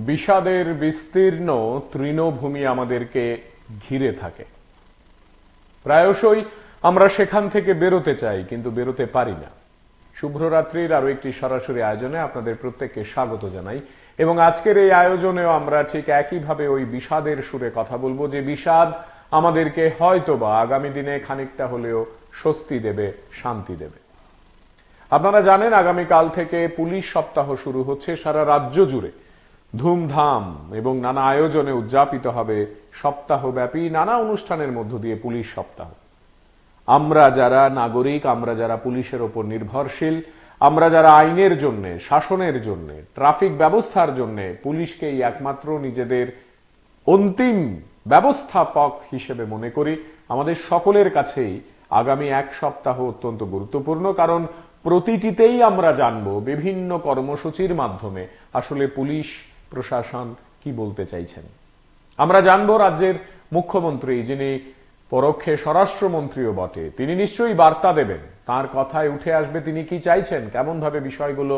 বিষাদের বিস্তীর্ণ তৃণভূমি আমাদেরকে ঘিরে থাকে। প্রায়শই আমরা সেখান থেকে বেরোতে চাই, কিন্তু বেরোতে পারি না। শুভ্ররাত্রির আরো একটি সরাসরি আয়োজনে আপনাদের প্রত্যেককে স্বাগত জানাই, এবং আজকের এই আয়োজনেও আমরা ঠিক একইভাবে ওই বিষাদের সুরে কথা বলবো, যে বিষাদ আমাদেরকে হয়তোবা আগামী দিনে খানিকটা হলেও স্বস্তি দেবে, শান্তি দেবে। আপনারা জানেন, আগামীকাল থেকে পুলিশ সপ্তাহ শুরু হচ্ছে। সারা রাজ্য জুড়ে ধুমধাম এবং নানা আয়োজনে উদযাপিত হবে সপ্তাহব্যাপী নানা অনুষ্ঠানের মধ্য দিয়ে পুলিশ সপ্তাহ। আমরা যারা নাগরিক, আমরা যারা পুলিশের ওপর নির্ভরশীল, আমরা যারা আইনের জন্য, শাসনের জন্য, ট্রাফিক ব্যবস্থার জন্য পুলিশকেই একমাত্র নিজেদের অন্তিম ব্যবস্থাপক হিসেবে মনে করি, আমাদের সকলের কাছেই আগামী এক সপ্তাহ অত্যন্ত গুরুত্বপূর্ণ। কারণ প্রতিটিতেই আমরা জানব বিভিন্ন কর্মসূচির মাধ্যমে আসলে পুলিশ প্রশাসন কি বলতে চাইছেন। আমরা জানব রাজ্যের মুখ্যমন্ত্রী, যিনি পরোক্ষে স্বরাষ্ট্রমন্ত্রীও বটে, তিনি নিশ্চয়ই বার্তা দেবেন। তার কথায় উঠে আসবে তিনি কি চাইছেন, কেমন ভাবে বিষয়গুলো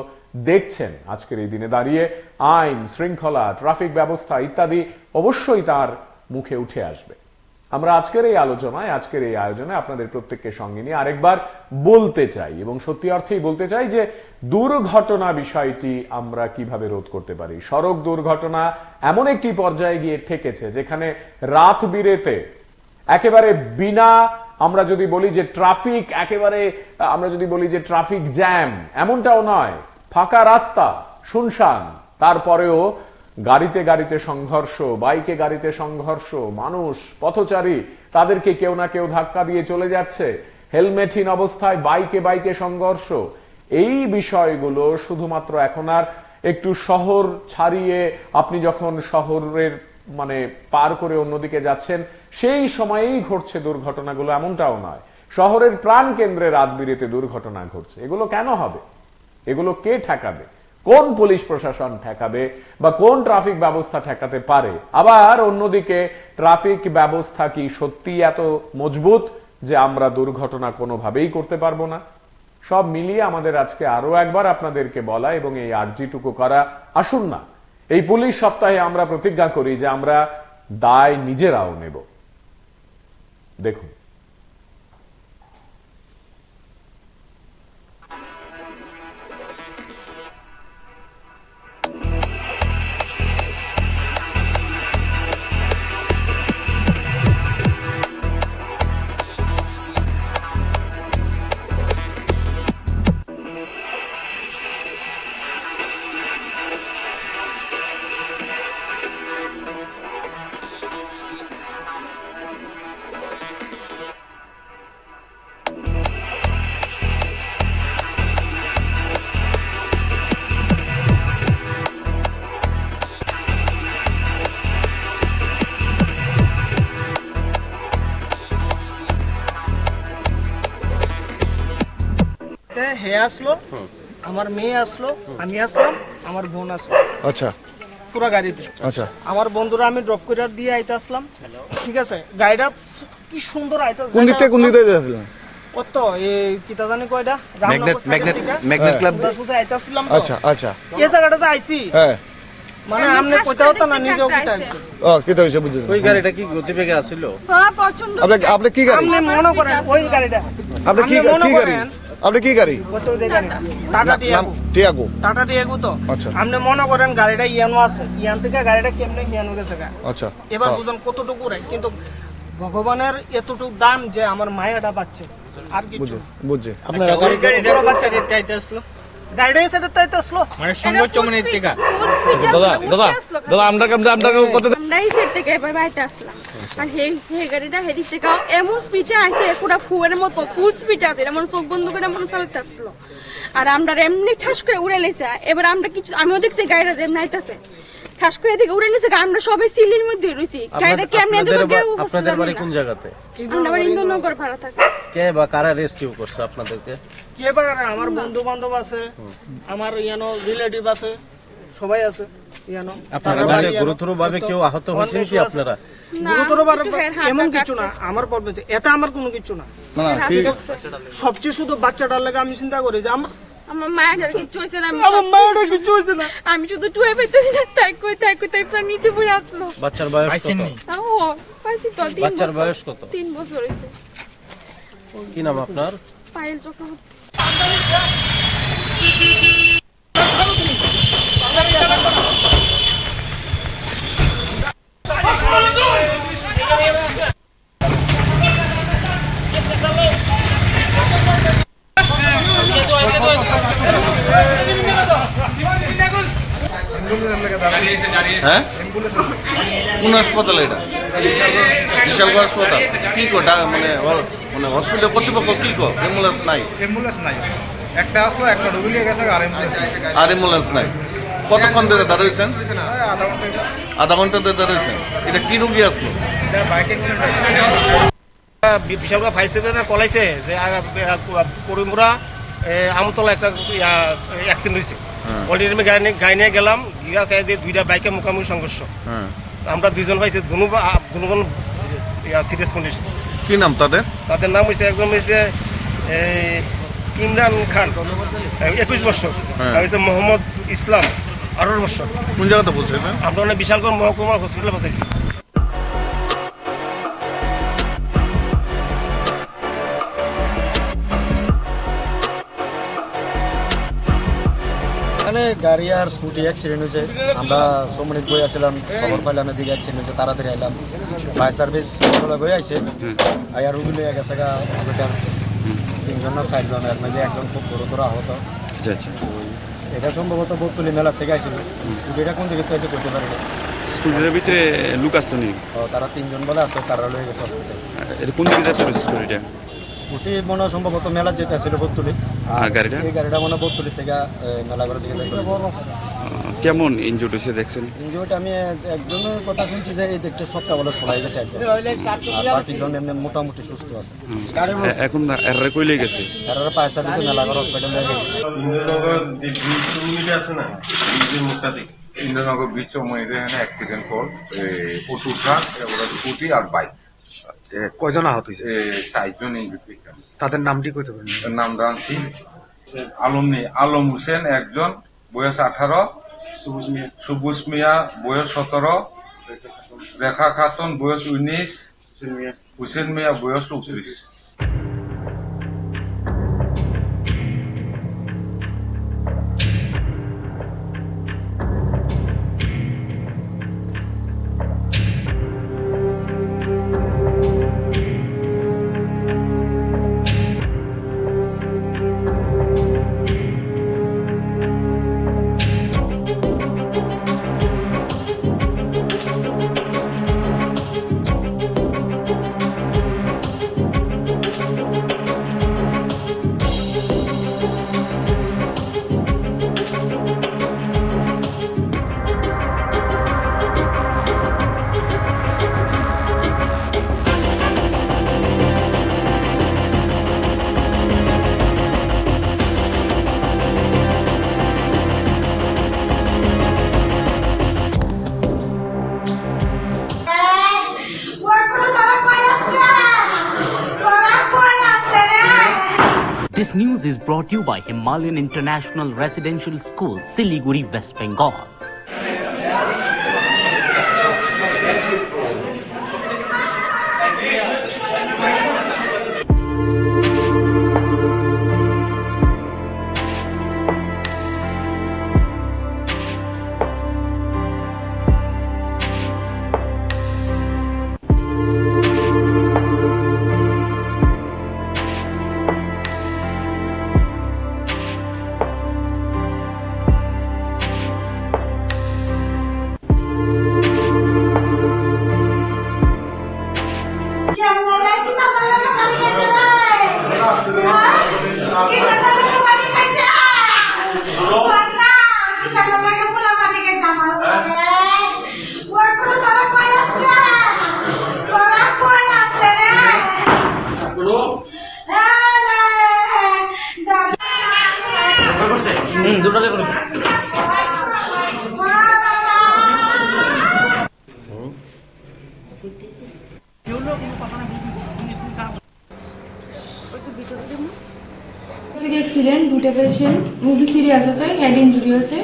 দেখছেন আজকের এই দিনে দাঁড়িয়ে। আইন শৃঙ্খলা, ট্রাফিক ব্যবস্থা ইত্যাদি অবশ্যই তার মুখে উঠে আসবে। আমরা আজকের এই আলোচনায়, আজকের এই আয়োজনে আপনাদের প্রত্যেককে সঙ্গে নিয়ে আরেকবার বলতে চাই, এবং সত্যি অর্থেই বলতে চাই, যে দুর্ঘটনা বিষয়টি আমরা কিভাবে রোধ করতে পারি। সড়ক দুর্ঘটনা এমন একটি পর্যায়ে গিয়ে ঠেকেছে যেখানে রাত বিরেতে একেবারে বিনা, আমরা যদি বলি যে ট্রাফিক একেবারে, আমরা যদি বলি যে ট্রাফিক জ্যাম, এমনটাও নয়, ফাঁকা রাস্তা, শুনশান, তারপরেও গাড়িতে গাড়িতে সংঘর্ষ, বাইকে গাড়িতে সংঘর্ষ, মানুষ পথচারী তাদেরকে কেউ না কেউ ধাক্কা দিয়ে চলে যাচ্ছে, হেলমেটহীন অবস্থায় বাইকে বাইকে সংঘর্ষ। এই বিষয়গুলো শুধুমাত্র এখন আর একটু শহর ছাড়িয়ে আপনি যখন শহরের পার করে অন্যদিকে যাচ্ছেন সেই সময়েই ঘটছে দুর্ঘটনাগুলো, এমনটাও নয়। শহরের প্রাণ কেন্দ্রে রাত বিরেতে দুর্ঘটনা ঘটছে। এগুলো কেন হবে? এগুলো কে ঠেকাবে? কোন পুলিশ প্রশাসন ঠেকাবে, বা কোন ট্রাফিক ব্যবস্থা ঠেকাতে পারে? আবার অন্যদিকে ট্রাফিক ব্যবস্থা কি সত্যি এত মজবুত যে আমরা দুর্ঘটনা কোনোভাবেই করতে পারবো না? সব মিলিয়ে আমাদের আজকে আরো একবার আপনাদেরকে বলা এবং এই আর্জিটুকু করা, আসুন না এই পুলিশ সপ্তাহে আমরা প্রতিজ্ঞা করি যে আমরা দায় নিজেরাও নেব। দেখুন, হে আসলো, আমার মেয়ে আসলো, আমি আসলাম, আমার বোন আসলো। আচ্ছা, পুরো গাড়িতে। আচ্ছা, আমার বন্ধুরা আমি ড্রপ করে দিয়ে আইতে আসলাম। ঠিক আছে, গাড়িটা কি সুন্দর আইতে। কোন দিক থেকে আসলেন? কত এই কিতা জানি কয়টা ম্যাগনেট ক্লাব শুধু আইতে আসলাম। আচ্ছা আচ্ছা, এই জায়গাটাতে আইছি। হ্যাঁ, আমনে কইতা হতো না, নিজেও কইতা আইছি। ও কিতা হইছে বুঝছেন? ওই গাড়িটা কি গতিবেগে আসছিল? হ্যাঁ, প্রচন্ড। আপনি কি গাড়ি? আপনি মনে করেন ওই গাড়িটা। আপনি কি গাড়ি? আপনি কি গাড়ি? টাটা টিয়াগো। টাটা টিয়াগো তো। আচ্ছা, আপনি মনে করেন গাড়িটা ইয়ানো আছে, ইয়ান থেকে গাড়িটা কেমনে ইয়ানো গেছে। আচ্ছা, এবার বুঝুন কতটুকু রাই, কিন্তু ভগবানের এতটুকু দান যে আমার মায়াটা পাচ্ছে, আর কিছু বুঝছে। আপনার গাড়িটা বাচ্চা রেটে আইতে আসলো, গাড়িটা এসে তাইতে আসলো, সঙ্গে চমনে টিকা। দাদা দাদা দাদা, আমরা কত আমরা এই সেট থেকে এবার বাইতে আসলাম, আর হে গাড়িটা হেডি থেকে এমন স্পিডে আইছে, পুরো ফুয়ের মতো ফুল স্পিডে আছে, এমন চোখ বন্ধ করে মনে চালাতে আসলো, আর আমরা এমনি ঠাস করে উড়ে লেছে। এবার আমরা কিছু, আমিও দেখছি গাড়িটা যেমন আইতাছে, ঠাস করে থেকে উড়ে নিছে। আমরা সবাই সিলির মধ্যে রইছি। গাড়িটা কেমনে আপনাদের বাড়ি কোন জায়গাতে? আমরা বাড়ি ইন্দ্রনগর ভাড়া থাকি। কে বা কারা রেস্কিউ করছে আপনাদেরকে? কে বা আমার বন্ধু বান্ধব আছে, আমার ইয়ানো রিলেটিভ আছে, সবাই আছে ইয়ানো। আপনারা বাড়ি গুরুতরভাবে কেউ আহত হয়েছে কি? আপনারা গুরুতরভাবে এমন কিছু না, আমার পড়বে এটা আমার কোনো কিছু না। সবচেয়ে শুধু বাচ্চাটার লাগে আমি চিন্তা করি যে আমার মায়ের কিছু হয়েছে না, আমার মায়েরও কিছু হয়েছে না। আমি শুধু টুয়ে পাইতেছি না, তাই কই প্রাণ নিচে পড়ে আসলো। বাচ্চার বয়স কত? ও পাইছি তো 3 বাচ্চার বছর। বয়স কত? 3 বছর হয়েছে। কি নাম আপনার? পায়েল চক্রবর্তী। হ্যাঁ কোন হাসপাতাল এটা? বিশালগড় হাসপাতাল। কি কো মানে মানে হসপিটাল কর্তৃপক্ষ কি কো অ্যাম্বুলেন্স নাই? অ্যাম্বুলেন্স নাই, একটা আসলো, একটা ঢুকে নিয়ে গেছে, আর আর অ্যাম্বুলেন্স নাই। কতক্ষণ ধরে দাঁড়িয়েছেন? আধা ঘন্টা। আধা ঘন্টা ধরে দাঁড়িয়েছেন। এটা কি রোগী আসলো? Bike accident. বিশালগড় ফায়ার সার্ভিসে কলাইছে যে করিমপুরা আমতলা একটা অ্যাক্সিডেন্ট হয়েছে। অলরেডি আমি গাড়ি নিয়ে গেলাম, গিয়া চাই যে 2টা বাইকের মুখোমুখি সংঘর্ষ। আমরা 2জন পাইছি, দুজন সিরিয়াস কন্ডিশন। কি নাম তাদের? তাদের নাম হয়েছে, একজন হয়েছে ইমরান খান 21 বছর, আর হয়েছে মোহাম্মদ ইসলাম 18 বছর। কোন জায়গাতে পৌঁছেছেন? আমরা বিশালগড় মহকুমা হসপিটালে পৌঁছাইছি। এখানে গাড়ি আর স্কুটি অ্যাক্সিডেন্ট হয়েছে। আমরা সম্মানিত বই আসলাম, খবর পাইলাম এদিকে অ্যাক্সিডেন্ট হয়েছে, তাড়াতাড়ি আইলাম। ফায়ার সার্ভিস বই আইছে, আইয়া রুগী লইয়া গেছে গা হসপিটাল। 3 জন না 4 জন, এর মধ্যে একজন খুব গুরুতর আহত। এটা সম্ভবত বকুলি মেলার থেকে আইছিল। স্কুটিটা কোন দিকে থেকে করতে পারি না। স্কুলের ভিতরে লুক আসতো নি? তারা 3 জন বলে আছে, তারা লয়ে গেছে হসপিটাল। এটা কোন দিকে যাচ্ছে স্কুটিটা? স্কুটি মনে হয় সম্ভবত মেলার যেতে আসছিল বকুলি, আর গাড়িটা? এই গাড়িটা মনে হয় বকুলি থেকে মেলাঘরের দিকে যাইছিল। কেমন ইনজুর্ড হয়েছে দেখছেন? ইনজুরিটা আমি একজনের কথা শুনছি যে এই দেখতে সবটা বলে ছড়াই গেছে একজন, আর বাকিজন এমনি মোটামুটি সুস্থ আছে। এখন এরা কইলে গেছে? আর পায়ের সার্ভিসে মেলাঘর হসপিটালে ইন্দ্রনগর ব্রিজ এখানে অ্যাক্সিডেন্ট কর অটো ট্রাক স্কুটি আর বাইক। কয়জন আহত হয়েছে? 4 জন ইঞ্জুরি। তাদের নামটি কইতে পারেন? নাম রানছি আলম হোসেন একজন, বয়স 18, সবুজ মিয়া বয়স 17, রেখা খাতুন বয়স 19, হুসেন মিয়া বয়স 34। This news is brought to you by Himalayan International Residential School, Siliguri, West Bengal. Accident, দুটো পেশেন্ট খুবই সিরিয়াস আছে, হেড ইনজুরি আছে।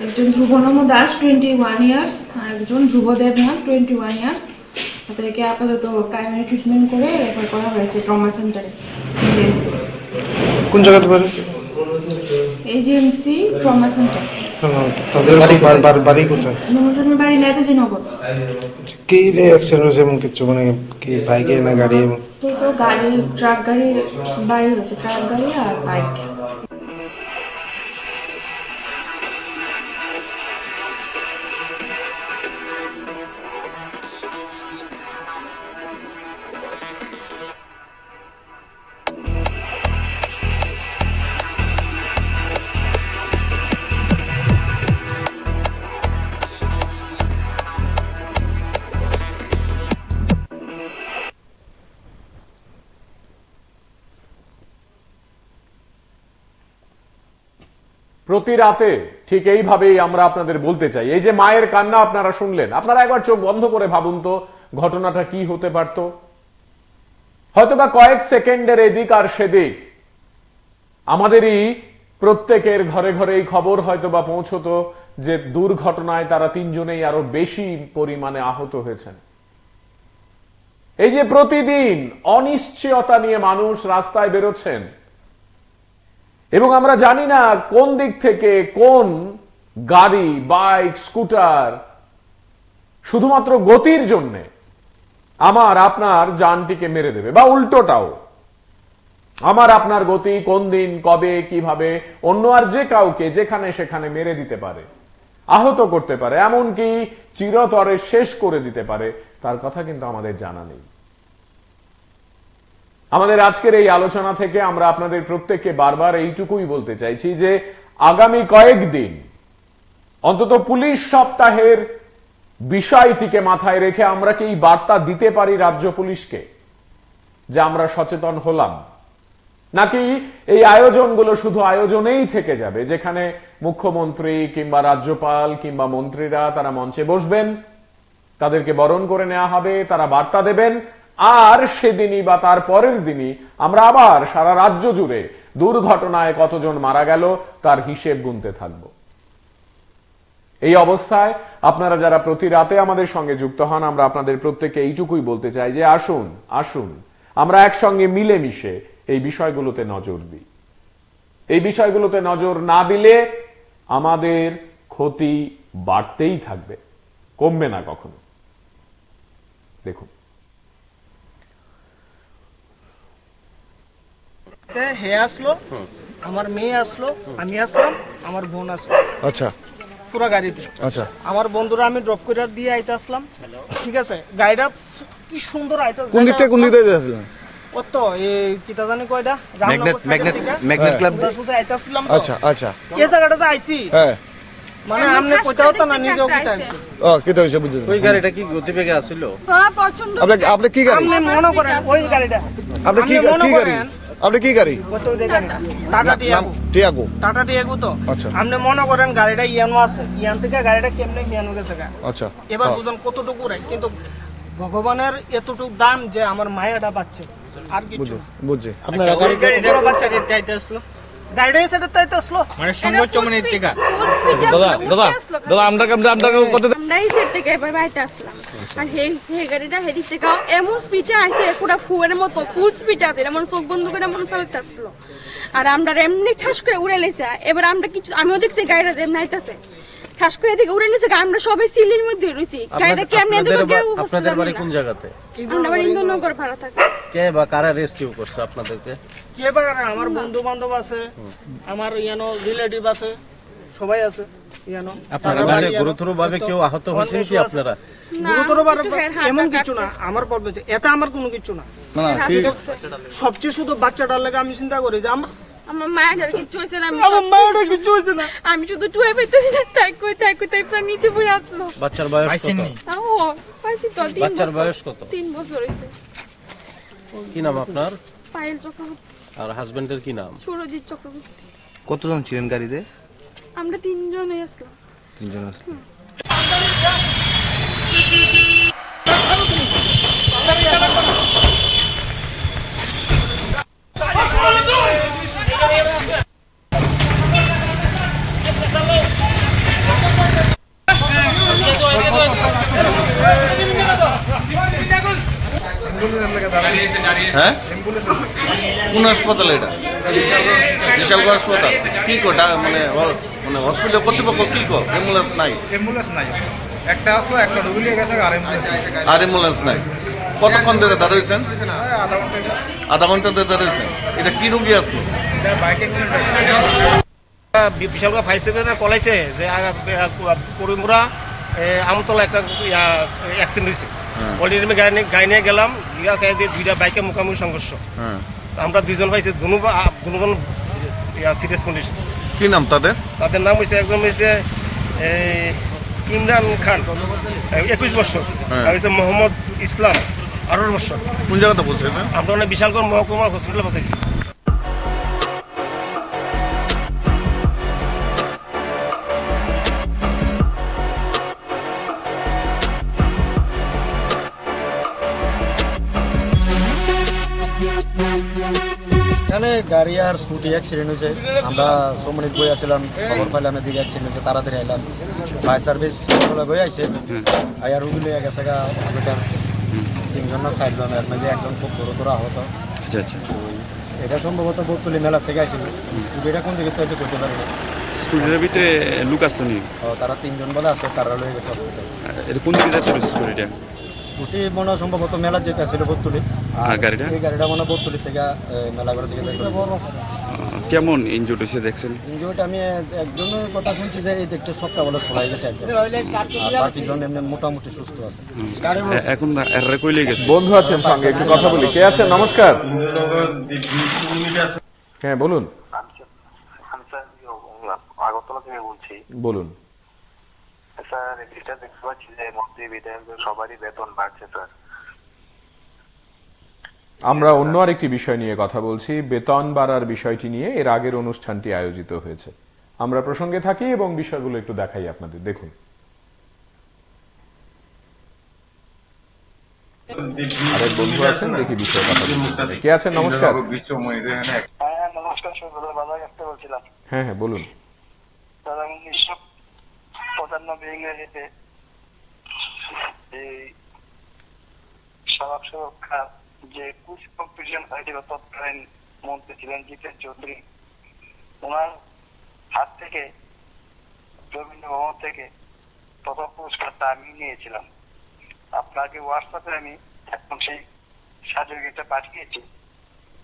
একজন ধ্রুবনম দাস 21 ইয়ার্স আর একজন ধ্রুবদেব নাথ 21 ইয়ার্স। তাদেরকে আপাতত প্রাইমারি ট্রিটমেন্ট করে রেফার করা হয়েছে ট্রমা সেন্টারে। কোন জায়গাতে বাড়ি? AGMC trauma centre. তাদের বাড়ি কোথায়? নুরুলের বাড়ি নেতাজি নগর। কি অ্যাক্সিডেন্ট হয়েছে এমন কিছু, মানে কি বাইকে না গাড়ি? তো গাড়ি, ট্রাক গাড়ি বাড়ি হয়েছে, ট্রাক গাড়ি আর বাইক। প্রতি রাতে ঠিক এইভাবেই আমরা আপনাদের বলতে চাই, এই যে মায়ের কান্না আপনারা শুনলেন, আপনারা একবার চোখ বন্ধ করে ভাবুন তো ঘটনাটা কি হতে পারত। হয়তোবা কয়েক সেকেন্ডের এদিক আর সেদিক আমাদেরই প্রত্যেকের ঘরে ঘরে এই খবর হয়তোবা পৌঁছতো যে দুর্ঘটনায় তারা তিনজনেই আরো বেশি পরিমাণে আহত হয়েছেন। এই যে প্রতিদিন অনিশ্চয়তা নিয়ে মানুষ রাস্তায় বেরোচ্ছেন এবং আমরা জানি না কোন দিক থেকে কোন গাড়ি, বাইক, স্কুটার শুধুমাত্র গতির জন্য আমার আপনার জানটিকে মেরে দেবে, বা উল্টোটাও আমার আপনার গতি কোন দিন কবে কিভাবে অন্য আর যে কাউকে যেখানে সেখানে মেরে দিতে পারে, আহত করতে পারে, এমনকি চিরতরে শেষ করে দিতে পারে, তার কথা কিন্তু আমাদের জানা নেই। আমাদের আজকের এই আলোচনা থেকে আমরা আপনাদের প্রত্যেককে বারবার এইটুকুই বলতে চাইছি যে আগামী কয়েকদিন অন্তত পুলিশ সপ্তাহের বিষয়টিকে মাথায় রেখে আমরা কি এই বার্তা দিতে পারি রাজ্য পুলিশকে যে আমরা সচেতন হলাম, নাকি এই আয়োজনগুলো শুধু আয়োজনেই থেকে যাবে, যেখানে মুখ্যমন্ত্রী কিংবা রাজ্যপাল কিংবা মন্ত্রীরা তারা মঞ্চে বসবেন, তাদেরকে বরণ করে নেওয়া হবে, তারা বার্তা দেবেন, আর সেদিনই বা তার পরের দিনই আমরা আবার সারা রাজ্য জুড়ে দুর্ঘটনায় কতজন মারা গেল তার হিসেব গুনতে থাকব। এই অবস্থায় আপনারা যারা প্রতি রাতে আমাদের সঙ্গে যুক্ত হন, আমরা আপনাদের প্রত্যেককে এইটুকুই বলতে চাই যে আসুন আসুন আমরা একসঙ্গে মিলেমিশে এই বিষয়গুলোতে নজর দিই। এই বিষয়গুলোতে নজর না দিলে আমাদের ক্ষতি বাড়তেই থাকবে, কমবে না কখনো। দেখুন, হে আসলো, আমার মেয়ে আসলো, আমি আসলাম, আমার বোন আসলো। আচ্ছা, পুরো গাড়িতে। আচ্ছা, আমার বন্ধুরা আমি ড্রপ করে দিয়ে আইতে আসলাম, ঠিক আছে। গাড়িটা কি সুন্দর আইতে। কোন দিক থেকে কোন দিক থেকে আসলেন? কত এই কিতা জানি কয়টা ম্যাগনেট ক্লাব শুধু আইতে আসলাম। আচ্ছা আচ্ছা, এই জায়গাটাতে আইছি, হ্যাঁ, মানে আমনে কইতা হতো না, নিজেও কিতা আইছি। ও কিতা হইছে বুঝছেন? ওই গাড়িটা কি গতিবেগে আসছিল? হ্যাঁ, প্রচন্ড। আপনি কি গাড়ি? আপনি মনে করেন ওই গাড়িটা, আপনি কি গাড়ি? আপনি কি গাড়ি? কত ওই গাড়ি টাটা টিয়াগো। টাটা টিয়াগো তো। আচ্ছা, আপনি মনে করেন গাড়িটা ইয়ানো আছে, ইয়ান থেকে গাড়িটা কেমনে ইয়ানো গেছে গা। আচ্ছা, এবার বুঝুন কতটুকু রাই, কিন্তু ভগবানের এতটুকু দান যে আমার মায়েরা বাচ্চা, আর কিছু বুঝছি। আপনার গাড়িটা বাচ্চা চাইতে আসলো, গাড়িটা সেটা চাইতে আসলো, মানে সঙ্গে চমনের টিকা। দাদা আমরা কত আমরা এই সেট থেকে এবার বাইতে আসলাম, আর হে গাড়িটা হেডি থেকে এমন স্পিডে আইছে, পুরো ফুয়ের মতো ফুল স্পিডে আছে, এমন চোখ বন্ধ করে এমন চালাতে আসলো, আর আমরা এমনি ঠাস করে উড়ে লেছে। এবার আমরা কিছু, আমিও দেখছি গাড়িটা এমনি আইতাছে, ঠাস করে এদিকে উড়ে নিছে, আমরা সবাই সিলির মধ্যে রইছি। গাড়িটা কেমনে এদিকে কেউ আপনাদের বাড়ি কোন জায়গাতে? আমরা বাড়ি ইন্দোনগর ভাড়া থাকি। কে বা কারা রেস্কিউ করছে আপনাদেরকে? কে বা আমার বন্ধু বান্ধব আছে, আমার ইয়ানো রিলেটিভ আছে, সবাই আছে ইয়ানো। আপনারা গাড়ি গুরুতর ভাবে কেউ আহত হয়েছেন কি আপনারা? গুরুতর ভাবে এমন কিছু না, আমার প্রবলেম এটা আমার কোনো কিছু না। সবচেয়ে শুধু বাচ্চাটার লাগে আমি চিন্তা করি যে আমার মায়ের কিছু হয়েছে না, আমার মায়ের কিছু হয়েছে না, আমি শুধু টুয়ে পেতেছি না, তাই কই প্রাণ নিচে পড়ে আসলো। বাচ্চার বয়স কত? ও পাইছি তো 3 বছর। বাচ্চার বয়স কত? 3 বছর হয়েছে। কি নাম আপনার? পায়েল চক্রবর্তী। আর হাজবেন্ডের কি নাম? সুরজিৎ চক্রবর্তী। কতজন ছিলেন গাড়িতে? আমরা 3 জনই আসলাম। 3 জন আসলেন। হাসপাতাল এটা? বিশালগড় হাসপাতাল। কি কো মানে মানে হসপিটাল কর্তৃপক্ষ কি কো? অ্যাম্বুলেন্স নাই? অ্যাম্বুলেন্স নাই, একটা আসলো, একটা রুগী নিয়ে গেছে, আর অ্যাম্বুলেন্স নাই। কতক্ষণ ধরে দাঁড়িয়েছেন? আধা ঘন্টা ধরে দাঁড়িয়েছেন। এটা কি রুগী আসলো? Bike accident. বিশালগড় ফায়ার সার্ভিসে কলাইছে যে করিমপুরা আমতলা একটা অ্যাক্সিডেন্ট হয়েছে। অলরেডি আমি গাড়ি নিয়ে গেলাম, গিয়া চাই দিয়ে দুইটা বাইকের মুখোমুখি সংঘর্ষ। আমরা দুইজন পাইছি, দুজন সিরিয়াস কন্ডিশন। কি নাম তাদের? তাদের নাম হয়েছে, একজন হয়েছে ইমরান খান 21 বছর, আর হয়েছে মোহাম্মদ ইসলাম 18 বছর। কোন জায়গাতে পৌঁছেছে? আমরা অনেক বিশালগড় মহকুমা হসপিটালে পৌঁছাইছি। এখানে গাড়ি আর স্কুটি অ্যাক্সিডেন্ট হয়েছে। আমরা 6 মিনিট বই আসছিলাম, খবর পাইলাম এদিকে অ্যাক্সিডেন্ট হয়েছে, তাড়াতাড়ি আইলাম। ফায়ার সার্ভিস বই আইছে, আয়ার রুগী লইয়া গেছে গা হসপিটাল। 3 জন না 4 জন, এর মধ্যে একজন খুব গুরুতর আহত। আচ্ছা আচ্ছা। এটা সম্ভবত বোতলি মেলা থেকে আসছিল। স্কুটিটা কোন দিকে থেকে করতে পারি না। স্কুলের ভিতরে লোক আসতো নি? তারা 3 জন বলে আছে, তারা লয়ে গেছে হসপিটাল। এটা কোন দিকে যাচ্ছে স্কুটিটা? স্কুটি মনে হয় সম্ভবত মেলা যেতে আসছিল বোতলি। আর গাড়িটা? এই গাড়িটা মনে হয় বোতলি থেকে মেলাগড়ের দিকে যাইতে। কেমন ইনজুর্ড হয়েছে দেখছেন? ইনজুরিটা আমি একজনের কথা শুনছি যে এই দিকটা সবটা বলে ছড়াই গেছে একদম, আর বাকি জন এমনি মোটামুটি সুস্থ আছে। এখন এর কইলে গেছে। বন্ধু আছেন সঙ্গে, একটু কথা বলি। কে আছেন? নমস্কার। হ্যাঁ বলুন। আমি স্যার আগরতলা থেকে বলছি। বলুন স্যার, এটা দেখতে পাচ্ছি যে মন্ত্রী বিধায়কদের সবারই বেতন বাড়ছে স্যার। আমরা অন্য আরেকটি বিষয় নিয়ে কথা বলছি, বেতন বাড়ার বিষয়টি নিয়ে। এর আগের অনুষ্ঠানটি আয়োজিত হয়েছে, আমরা প্রসঙ্গে থাকি এবং বিষয়গুলো একটু দেখাই আপনাদের। দেখুন, আরেক বন্ধু আছেন, দেখি বিষয় কথা বলতে। কে আছেন? নমস্কার। হ্যাঁ নমস্কার স্যার, বাজার আসতে বলছিলাম। হ্যাঁ হ্যাঁ বলুন। স্যার, আমি 1995 ইংরেজিতে এই সড়ক সুরক্ষা যে কুইজ কম্পিটিশন হয়েছিল, তৎকালীন মন্ত্রী ছিলেন জিতেন চৌধুরী। ওনার হাত থেকে রবীন্দ্রভবন থেকে প্রথম পুরস্কারটা আমি নিয়েছিলাম। আপনাকে হোয়াটসঅ্যাপে আমি এখন সেই সার্টিফিকেটটা পাঠিয়েছি,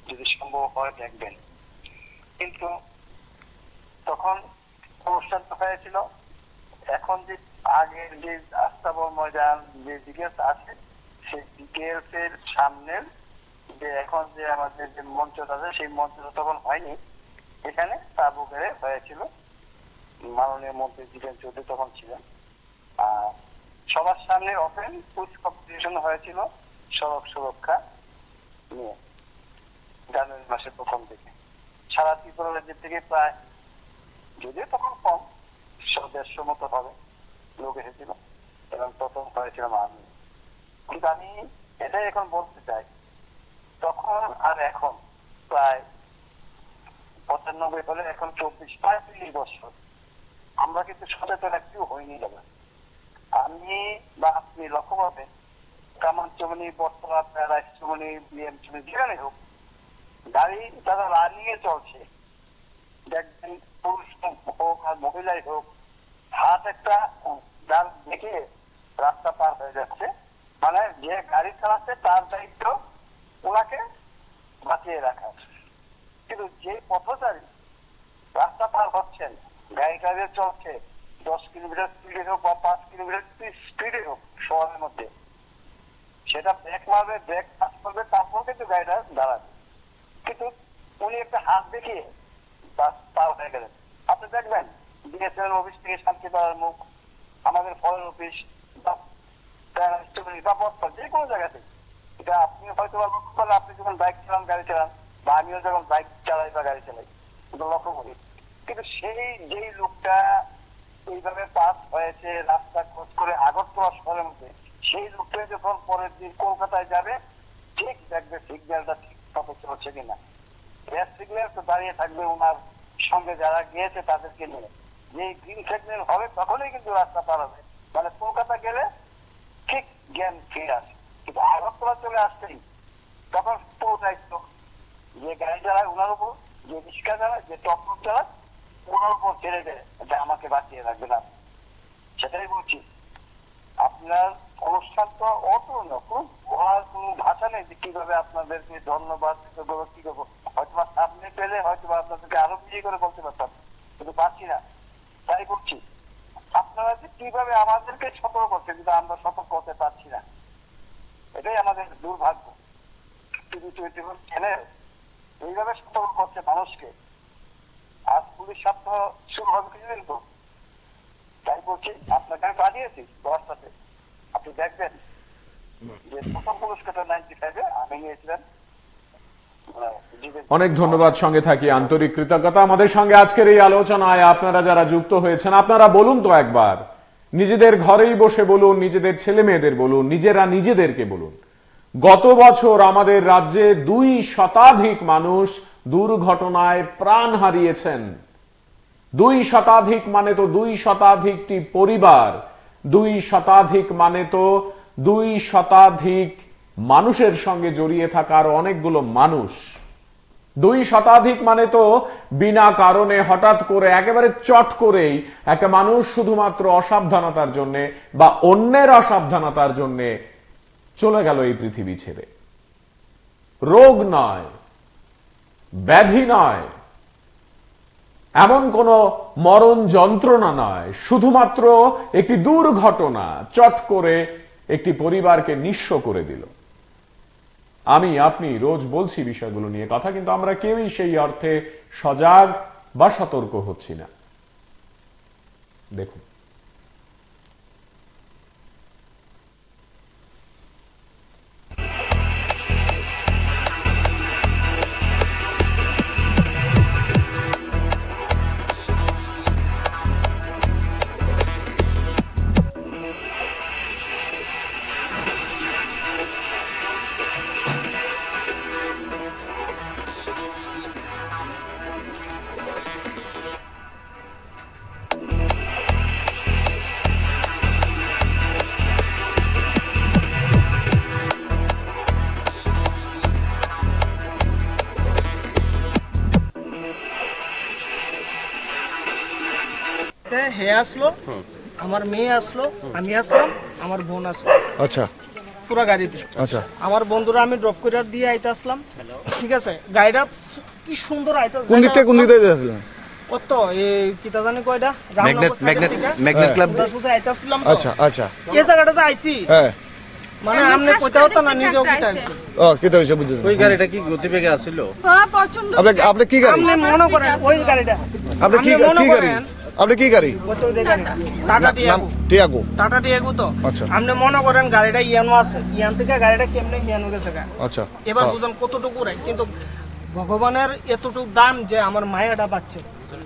যদি সম্ভব হয় দেখবেন। কিন্তু তখন অনুষ্ঠানটা হয়েছিল, এখন যে আগের যে আস্তাবল ময়দান যে ডিটেলস আছে, সেই ডিটেলস এর সামনের যে এখন যে আমাদের যে মঞ্চটা আছে, সেই মঞ্চটা তখন হয়নি। এখানে তাবুকেরে হয়েছিল, মাননীয় মন্ত্রী জিতেন চৌধুরী তখন ছিলেন। আর সবার সামনে ওপেন কুইজ কম্পিটিশন হয়েছিল সড়ক সুরক্ষা নিয়ে, জানুয়ারি মাসের প্রথম থেকে। সারা ত্রিপুরা রাজ্যের থেকে প্রায়, যদিও তখন কম, 150 মতো হবে লোক এসেছিল, এবং প্রথম হয়েছিলাম আমি। কিন্তু আমি এটাই এখন বলতে চাই, তখন আর এখন প্রায় 95 হলে এখন 24-35 বছর আমরা কিন্তু সচেতন একটু হয়নি। যাবে আমি বা আপনি লক্ষ্য করবেন, কামানচমনি, বর্তলা, রাইচমনি, বিএমচমনি, যেখানে হোক গাড়ি যারা রানিয়ে চলছে, দেখবেন পুরুষ হোক আর মহিলাই হোক, হাত একটা ডাল দেখে রাস্তা পার হয়ে যাচ্ছে। মানে যে গাড়ি চালাচ্ছে তার দায়িত্ব ওনাকে বাঁচিয়ে রাখা। কিন্তু যে পথচারী রাস্তা পার হচ্ছেন, গাড়ি চালিয়ে চলছে 10 কিলোমিটার স্পিডে হোক বা 5 কিলোমিটার স্পিডে হোক শহরের মধ্যে, সেটা ব্রেক মারবে, ব্রেক কাজ করবে, তারপর কিন্তু গাড়িটা দাঁড়াবে। কিন্তু উনি একটা হাত দেখিয়ে পার হয়ে গেলেন। আপনি দেখবেন বিএসএন অফিস থেকে শান্তিপাড়ার মুখ, আমাদের ফরেন অফিস বা যে কোনো জায়গাতে, এটা আপনি হয়তো লক্ষ্য করলে, আপনি যখন বাইক চালান, গাড়ি চালান, বা আমিও যখন বাইক চালাই বা গাড়ি চালাই, লক্ষ্য করি। কিন্তু যেই লোকটা এইভাবে পাস হয়েছে রাস্তা ক্রস করে আগরতলা শহরের মধ্যে, সেই লোকটা যখন পরের দিন কলকাতায় যাবে, ঠিক দেখবে সিগন্যালটা ঠিক মতো চলছে কিনা। গ্যাস সিগন্যাল তো দাঁড়িয়ে থাকবে ওনার সঙ্গে যারা গিয়েছে তাদেরকে নিয়ে। যে গ্রিন সিগন্যাল হবে তখনই কিন্তু রাস্তা পার হবে। মানে কলকাতা গেলে ঠিক জ্ঞান ফিরে আসে, কিন্তু আগরতলা চলে আসতেই তখন পুরোটাই যে গাড়ি চালায় ওনার উপর, যে রিক্সা চালায়, যে টক চালায় ওনার উপর ছেড়ে দেয় যে আমাকে বাঁচিয়ে রাখবে না। সেটাই বলছি, আপনার অনুষ্ঠান তো অতুলনীয়, খুব বলার কোনো ভাষা নেই যে কিভাবে আপনাদেরকে ধন্যবাদ কি করবো। হয়তো সামনে পেলে হয়তো আপনাদেরকে আরো বেশি করে বলতে পারতাম, কিন্তু পারছি না। তাই বলছি, আপনারা যে কিভাবে আমাদেরকে সতর্ক করছেন কিন্তু আমরা সতর্ক করতে পারছি না, এটাই আমাদের দুর্ভাগ্য। টিভি 24 চ্যানেল এইভাবে সতর্ক করছে মানুষকে। আজ পুলিশ সপ্তাহ শুরু হবে কিছুদিন তো, তাই বলছি আপনাকে আমি পাঠিয়েছি হোয়াটসঅ্যাপে, আপনি দেখবেন যে প্রথম পুরস্কারটা 95-এ আমি নিয়েছিলেন। অনেক ধন্যবাদ, সঙ্গে থাকি আন্তরিক কৃতজ্ঞতা। আমাদের সঙ্গে আজকের এই আলোচনায় আপনারা যারা যুক্ত হয়েছেন, আপনারা বলুন তো একবার, নিজেদের ঘরেই বসে বলুন, নিজেদের ছেলে মেয়েদের বলুন, নিজেরা নিজেদেরকে বলুন, গত বছর আমাদের রাজ্যে 2 শতাধিক মানুষ দুর্ঘটনায় প্রাণ হারিয়েছেন। 2 শতাধিক মানে তো 2 শতাধিকটি পরিবার, 2 শতাধিক মানে তো 2 শতাধিক মানুষের সঙ্গে জড়িয়ে থাকার অনেকগুলো মানুষ। 2 শতাধিক মানে তো বিনা কারণে হঠাৎ করে একেবারে চট করেই একটা মানুষ শুধুমাত্র অসাবধানতার জন্য বা অন্যের অসাবধানতার জন্য চলে গেল এই পৃথিবী ছেড়ে। রোগ নয়, ব্যাধি নয়, এমন কোন মরণ যন্ত্রণা নয়, শুধুমাত্র একটি দুর্ঘটনা চট করে একটি পরিবারকে নিঃস্ব করে দিল। আমি আপনি রোজ বলছি বিষয়গুলো নিয়ে কথা, কিন্তু আমরা কেউই সেই অর্থে সজাগ বা সতর্ক হচ্ছি না। দেখুন, হে আসলো, আমার মেয়ে আসলো, আমি আসলাম, আমার বোন আসলো। আচ্ছা, পুরো গাড়িতে। আচ্ছা, আমার বন্ধুরা আমি ড্রপ করে দিয়ে আইতে আসলাম, ঠিক আছে। গাড়িটা কি সুন্দর আইতে, কোন দিক থেকে যাচ্ছিলেন? কত এই কিতা জানি কয়টা ম্যাগনেট ক্লাব শুধু আইতে আসলাম। আচ্ছা আচ্ছা, এই জায়গাটাতে আইছি, হ্যাঁ, মানে আমনে কোথাও তো না, নিজেও কিতা আইছি। ও কিতা হইছে বুঝছেন? ওই গাড়িটা কি গতিবেগে আসছিল? হ্যাঁ, প্রচন্ড। আপনি কি গাড়ি? আপনি মনে করেন ওই গাড়িটা, আপনি কি গাড়ি? আপনি কি গাড়ি? টাটা টিয়াগো। টাটা টিয়াগো তো। আচ্ছা, আপনি মনে করেন গাড়িটা ইয়ানো আছে, ইয়ান থেকে গাড়িটা কেমনে ইয়ানো গেছে। আচ্ছা, এবার বুঝুন কতটুকু রাই, কিন্তু ভগবানের এতটুকু দান যে আমার মায়েরা বাচ্চা,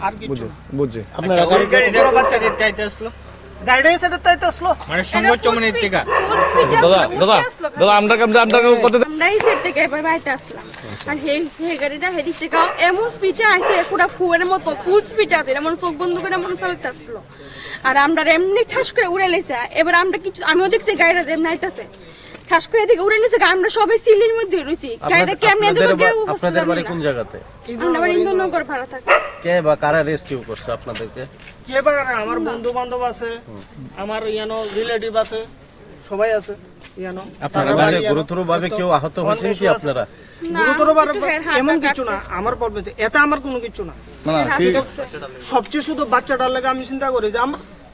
আর কিছু বুঝছি। আপনার গাড়িটা বাচ্চা দিতে আসলো, গাড়িটা সেটা তাইতে আসলো, মানে সঙ্গে চমনের টিকা। দাদা আমরা কত আমরা এই সেট থেকে এবার বাইতে আসলাম, আর হে গাড়িটা হেডিক থেকে এমন স্পিডে আইছে, পুরো ফুয়ের মতো ফুল স্পিডে আছে, এমন চোখ বন্ধ করে এমন চালাতে আসলো। আর আমরা এমনি ঠাস করে উড়ে লেছে। এবার আমরা কিছু, আমিও দেখছি গাড়িটা এমনি আইতাছে, ঠাস করে এদিকে উড়ে নিছে। আমরা সবাই সিলির মধ্যে রয়েছি। গাড়িটা কেমনে দিকে? আপনাদের বাড়ি কোন জায়গাতে? আমরা বাড়ি ইন্দোনগর ভাড়া থাকি। কে বা কারা রেস্কিউ করছে আপনাদেরকে? কে বা আমার বন্ধু বান্ধব আছে, আমার ইয়ানো রিলেটিভ আছে, সবাই আছে ইয়ানো। আপনারা বাড়ি গুরুতর ভাবে কেউ আহত হয়েছে কি আপনারা? গুরুতর ভাবে এমন কিছু না, আমার প্রবলেম এটা আমার কোনো কিছু না। সবচেয়ে শুধু বাচ্চাটার লাগে আমি চিন্তা করি যে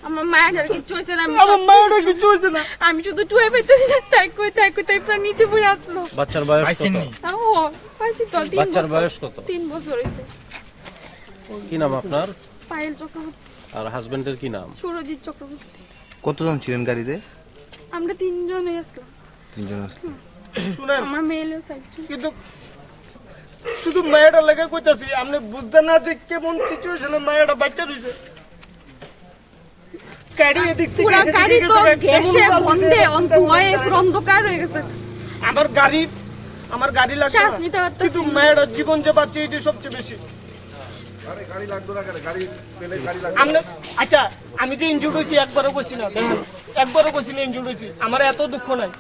আমার মায়ের কিছু হয়েছে না, আমার মায়ের কিছু হয়েছে না, আমি শুধু টুয়ে পেতেছি, তাই প্রাণ নিচে পড়ে আসলো। বাচ্চার বয়স কত? ও পাইছি তো 3 বছর। বাচ্চার বয়স কত? 3 বছর হয়েছে। কি নাম আপনার? পায়েল চক্রবর্তী। আর হাজবেন্ডের কি নাম? সুরজিৎ চক্রবর্তী। কতজন ছিলেন গাড়িতে? আমরা 3 জনই আসলাম। 3 জন আসলেন। শুনেন, আমার মেয়েও সাইড, কিন্তু শুধু মায়েরা লাগে কইতাছি, আপনি বুঝতেন না যে কেমন সিচুয়েশনে মায়েরা বাচ্চা রইছে। গাড়ি এদিক থেকে পুরো গাড়ি তো গ্যাসে বন্ধে অন্ধকারে পুরো অন্ধকার হয়ে গেছে। আমার গাড়ি লাগবে, শ্বাস নিতে পারতেছি কিন্তু মায়েরা জীবন যে বাঁচে এটাই সবচেয়ে বেশি। গাড়ি লাগবে না, গাড়ি পেলে গাড়ি লাগবে। আচ্ছা, আমি যে ইনজুর্ড হয়েছি একবারও কইছি না, দেখেন একবারও কইছি না ইনজুর্ড হয়েছি, আমার এত দুঃখ নাই।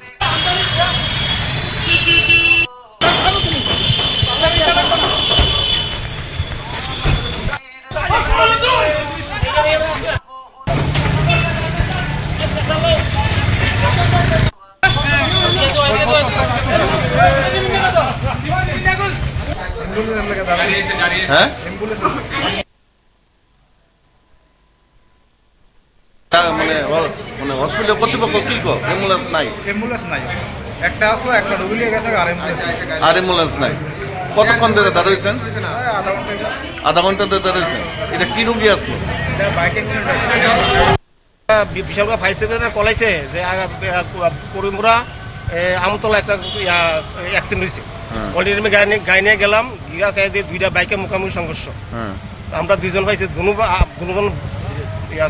হ্যাঁ মানে মানে হসপিটাল কর্তৃপক্ষ কি কো অ্যাম্বুলেন্স নাই একটা আসলো একটা রোগী নিয়ে গেছে আর অ্যাম্বুলেন্স নাই কতক্ষণ ধরে দাঁড়িয়েছেন আধা ঘন্টা ধরে দাঁড়িয়েছেন এটা কি রোগী আসলো বিশালগড় ফায়ার সার্ভিসে কলাইছে যে করিমপুরা আমতলা একটা অ্যাক্সিডেন্ট হয়েছে অলরেডি আমি গাড়ি নিয়ে গেলাম গিয়া চাই দিয়ে দুইটা বাইকের মুখোমুখি সংঘর্ষ আমরা দুইজন পাইছি দুজন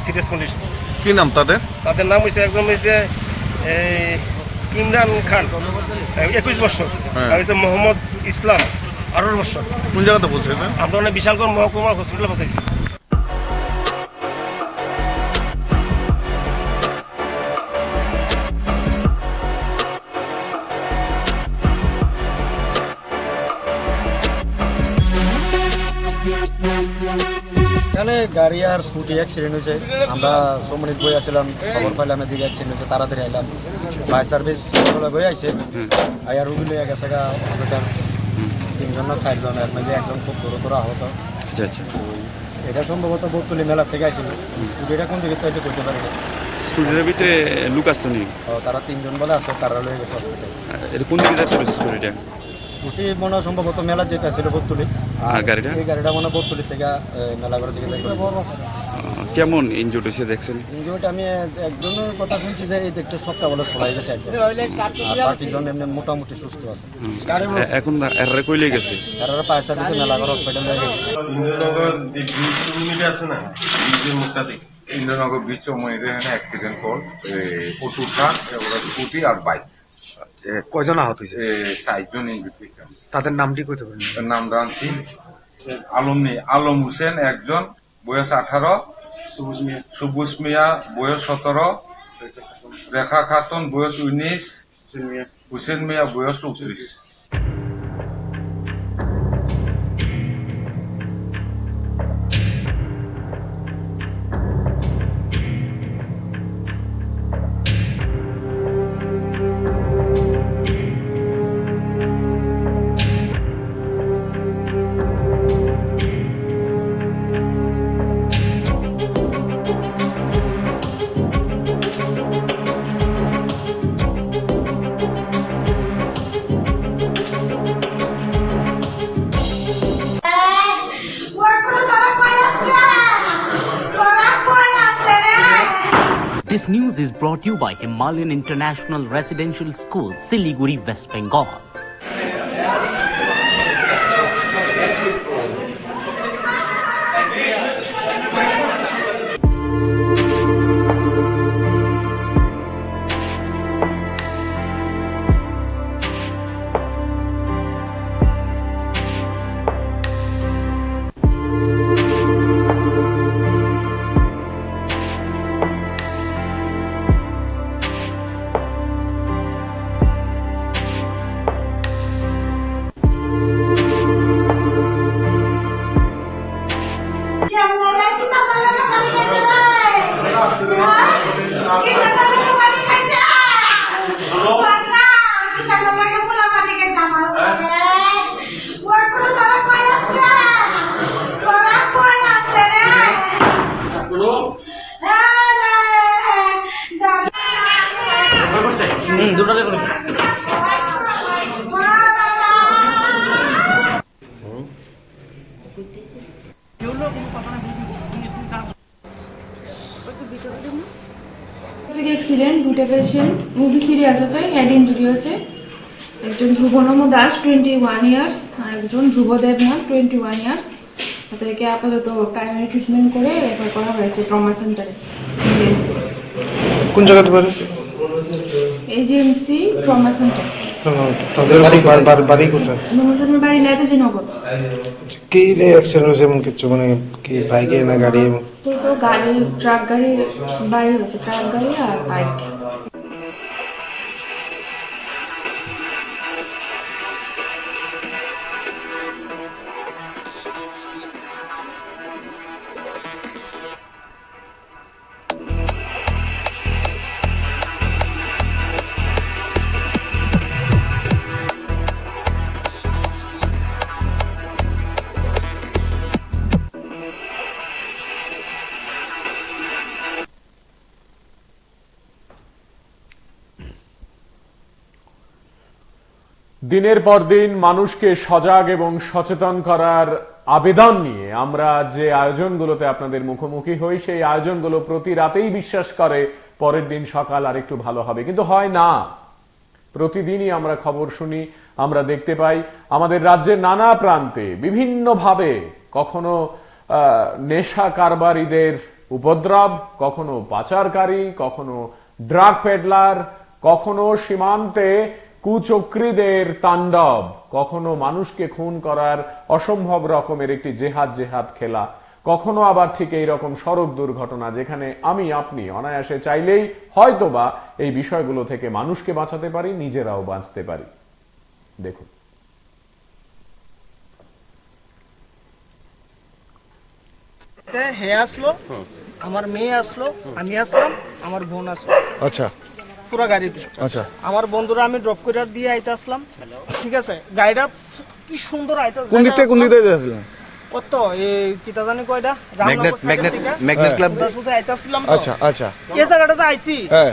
সিরিয়াস কন্ডিশন কি নাম তাদের নাম হয়েছে একজন হয়েছে ইমরান খান 21 বছর আর হয়েছে মোহাম্মদ ইসলাম 18 বছর কোন জায়গাতে পৌঁছেছেন আমরা বিশালগড় মহকুমা হসপিটালে পৌঁছাইছি এখানে গাড়ি আর স্কুটি অ্যাক্সিডেন্ট হয়েছে আমরা সোমনিত বই আসলাম খবর পাইলাম এদিকে অ্যাক্সিডেন্ট হয়েছে তাড়াতাড়ি আইলাম ফায়ার সার্ভিস বই আইছে আয়ার রুগী লইয়া গেছে গা হসপিটাল 3 জন না 4 জন এর মধ্যে একজন খুব গুরুতর আহত। এটা সম্ভবত বোতলি মেলা থেকে আইছিল স্কুটিটা কোন দিকে থেকে করতে পারি স্কুটির ভিতরে লোক আসতো নি তারা 3 জন বলে আছে তারা লইয়া গেছে হসপিটাল। এটা কোন দিকে যাচ্ছে স্কুটিটা স্কুটি মনে সম্ভবত মেলা যেতে ছিল বোতলি আর গাড়িটা এই গাড়িটা মনে বোতলি থেকে মেলাগড় দিকে যাইতো। কেমন ইনজুর্ড হয়েছে দেখছেন ইনজুর্ড আমি একজনের কথা শুনছি যে এই দেখতে সবটা বলে চলাই গেছে একদম আর বাকিজন এমনি মোটামুটি সুস্থ আছে। এখন এর কইলে গেছে এরা ফায়ার সার্ভিসে মেলাগড় হসপিটালে গেছে ইন্দ্রনগর বিচ চৌমুহনীতে অ্যাক্সিডেন্ট হল অটো ট্রাক এবার স্কুটি আর বাইক কয়জন আহত হয়েছে 4 জন ইনজুর্ড হয়েছে তাদের নামটি কইতে পারেন নাম জানছি আলম হোসেন একজন বয়স 18 সুবুজ মিয়া বয়স 17 রেখা খাতুন বয়স 19 হুসেন মিয়া বয়স 34। This news is brought to you by Himalayan International Residential School, Siliguri, West Bengal. Accident দুটো পেশেন্ট খুবই সিরিয়াস আছে, হেড ইনজুরি আছে। একজন ধ্রুবনম দাস 21 ইয়ার্স আর একজন ধ্রুবদেব নাথ 21 ইয়ার্স। তাদেরকে আপাতত প্রাইমারি ট্রিটমেন্ট করে রেফার করা হয়েছে ট্রমা সেন্টারে। কোন জায়গাতে পারে এজিএমসি ট্রমা সেন্টার। তাদের বাড়ি কোথায়? নমজনের বাড়ি নেতাজি নগর। কি অ্যাক্সিডেন্ট হয়েছে এমন কিছু মানে কি বাইকে না গাড়ি? তো গাড়ি ট্রাক গাড়ি বাড়ি হয়েছে, ট্রাক গাড়ি আর বাইক। দিনের পর দিন মানুষকে সজাগ এবং সচেতন করার আবেদন নিয়ে আমরা যে আয়োজনগুলোতে আপনাদের মুখোমুখি হই, সেই আয়োজনগুলো প্রতি রাতেই বিশ্বাস করে পরের দিন সকাল আরেকটু ভালো হবে, কিন্তু হয় না। প্রতিদিনই আমরা খবর শুনি, আমরা দেখতে পাই আমাদের রাজ্যের নানা প্রান্তে বিভিন্নভাবে কখনো নেশা কারবারিদের উপদ্রব, কখনো পাচারকারী, কখনো ড্রাগ পেডলার, কখনো সীমান্তে কুচক্রীদের তাণ্ডব, কখনো মানুষকে খুন করার অসম্ভব রকমের একটি জেহাদ খেলা, কখনো আবার ঠিক এই রকম সড়ক দুর্ঘটনা যেখানে আমি আপনি অনায়াসে চাইলেই হয়তোবা এই বিষয়গুলো থেকে মানুষকে বাঁচাতে পারি, নিজেরাও বাঁচতে পারি। দেখুন। হে আসলো, আমার মেয়ে আসলো, আমি আসলাম, আমার বোন আসলো। আচ্ছা, পুরো গাড়িতে। আচ্ছা, আমার বন্ধুরা আমি ড্রপ করে দিয়ে আইতে আসলাম, ঠিক আছে। গাড়িটা কি সুন্দর আইতে। কোন দিক থেকে যাচ্ছিলেন? কত এই কিটা জানি কয়টা ম্যাগনেট ক্লাব শুধু আইতে আসলাম। আচ্ছা আচ্ছা, এই জায়গাটাতে আইছি, হ্যাঁ,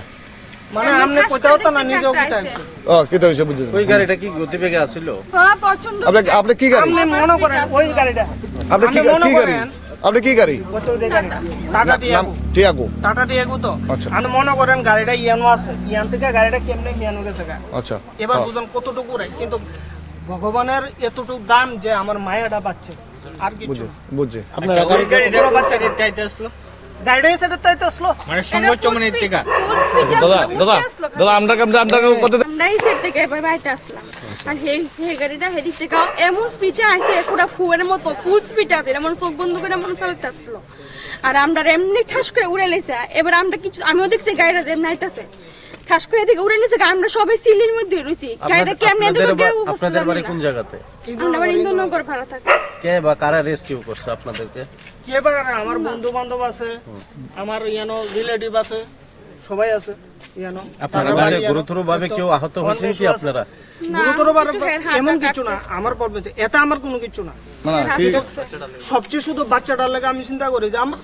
মানে আমনে কোথাও তো না, নিজেও কিটা আইছি। ও কিটা হইছে বুঝছেন? ওই গাড়িটা কি গতিবেগে আসছিল? হ্যাঁ, প্রচন্ড। আপনি কি গাড়ি? আপনি মনে করেন ওই গাড়িটা, আপনি কি গাড়ি? আপনি কি গাড়ি? কত ওই গাড়ি? টাটা টিয়াগো। টাটা টিয়াগো তো। আচ্ছা। আপনি মনে করেন গাড়িটা ইয়ানো আছে, ইয়ান থেকে গাড়িটা কেমনে ইয়ানো গেছে গা। আচ্ছা, এবার বুঝুন কতটুকু রাই, কিন্তু ভগবানের এতটুকু দাম যে আমার মায়াটা পাচ্ছে, আর কিছু বুঝছি। আপনার গাড়িটা বাচ্চা গাড়িটা আসলো, গাড়িটা সেটা তাইতে আসলো, মানে সঙ্গচ্চ মানে টিকা। দাদা আমরা কত আমরাই সেট থেকে এবার বাইতে আসলাম, আর হে গাড়িটা হেদিক থেকে এমন স্পিডে আইছে, পুরো ফুয়ের মতো ফুল স্পিডে আছে, এমন চোখ বন্ধ করে এমন চালাতে আসলো, আর আমরা এমনি ঠাস করে উড়ে লেছে। এবার আমরা কিছু, আমিও দেখছি গাড়িটা যেমন আইতাছে, ঠাস করে এদিকে উড়ে নিছে, আমরা সবাই সিলির মধ্যে রইছি। গাড়িটা কেমনে এদিকে কেউ আপনাদের বাড়ি কোন জায়গাতে? আমরা বাড়ি ইন্দোনগর ভাড়া থাকি। কে বা কারা রেস্কিউ করছে আপনাদেরকে? কে বা আমার বন্ধু বান্ধব আছে, আমার ইয়ানো রিলেটিভ আছে, সবাই আছে ইয়ানো। আপনারা বাড়ি গুরুতরভাবে কেউ আহত হয়েছেন কি আপনারা? গুরুতরভাবে এমন কিছু না, আমার পর্বে এটা আমার কোনো কিছু না। সবচেয়ে শুধু বাচ্চাটার লাগে আমি চিন্তা করি যে আমার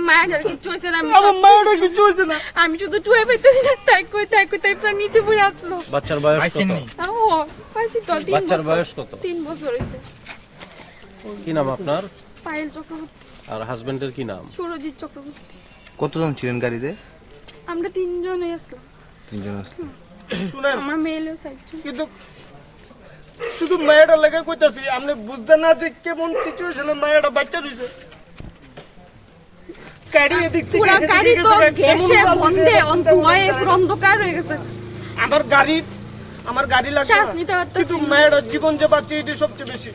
মায়ের কিছু হয়েছে না, আমার মায়ের কিছু হয়েছে না, আমি শুধু টুয়ে পেতেছি না, তাই প্রায় নিচে পড়ে আসলো। বাচ্চার বয়স কত? ও পাইছি তো 3 বছর। বাচ্চার বয়স কত? 3 বছর হয়েছে। কি নাম আপনার? পায়েল চক্রবর্তী। আর হাজবেন্ডের কি নাম? সুরজিৎ চক্রবর্তী। কতজন ছিলেন গাড়িতে? আমরা 3 জনই আসলাম। 3 জন আসলেন। শুনেন, আমার মেয়েও সাইড, কিন্তু শুধু মায়েরটা লাগে কইতাছি, আপনি বুঝতে না যে কেমন সিচুয়েশনে মায়েরটা বাচ্চা রইছে। গাড়ি এদিক থেকে পুরো গাড়ি তো গ্যাসে বন্ধে অন্ধকারে, পুরো অন্ধকার হয়ে গেছে। আমার গাড়ি লাগবে, শ্বাস নিতে পারতেছি কিন্তু মায়ের জীবন যে বাঁচছে এটা সবচেয়ে বেশি।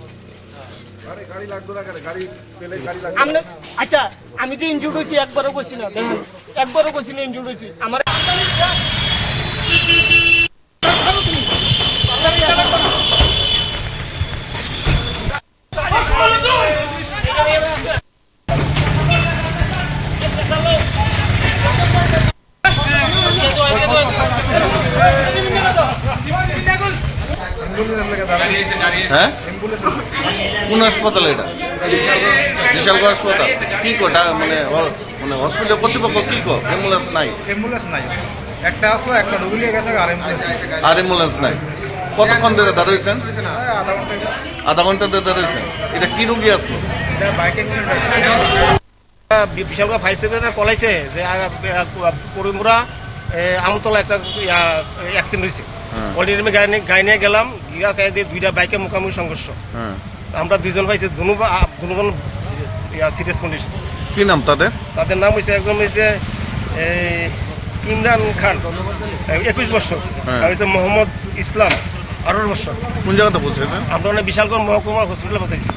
আপনি আচ্ছা, আমি যে ইনজুর্ড হয়েছি একবারও কইছি না, দেখেন একবারও কইছি না ইনজুর্ড হয়েছি। আমার হ্যাঁ, কোন হাসপাতাল এটা? বিশালগড় হাসপাতাল। কি কোটা মানে মানে হসপিটাল কর্তৃপক্ষ কি কো? অ্যাম্বুলেন্স নাই? অ্যাম্বুলেন্স নাই, একটা আসলো, একটা ঢুকে নিয়ে গেছে, আর অ্যাম্বুলেন্স নাই। কতক্ষণ ধরে দাঁড়িয়েছেন? আধা ঘন্টা ধরে দাঁড়িয়েছেন। এটা কি রুগী আসলো? Bike accident. বিশালগড় ফায়ার সার্ভিসে কলাইছে যে পরিমুরা আমতলা একটা অ্যাক্সিডেন্ট হয়েছে। অলরেডি আমি গাড়ি নিয়ে গেলাম, গিয়া চাই দিয়ে 2টা বাইকের মুখোমুখি সংঘর্ষ। আমরা 2জন পাইছি, দুজন সিরিয়াস কন্ডিশন। কি নাম তাদের? তাদের নাম হয়েছে, একজন হয়েছে ইমরান খান 21 বছর, আর হয়েছে মোহাম্মদ ইসলাম 18 বছর। কোন জায়গাতে পৌঁছেছেন? আমরা বিশালগড় মহকুমা হসপিটালে পৌঁছাইছি।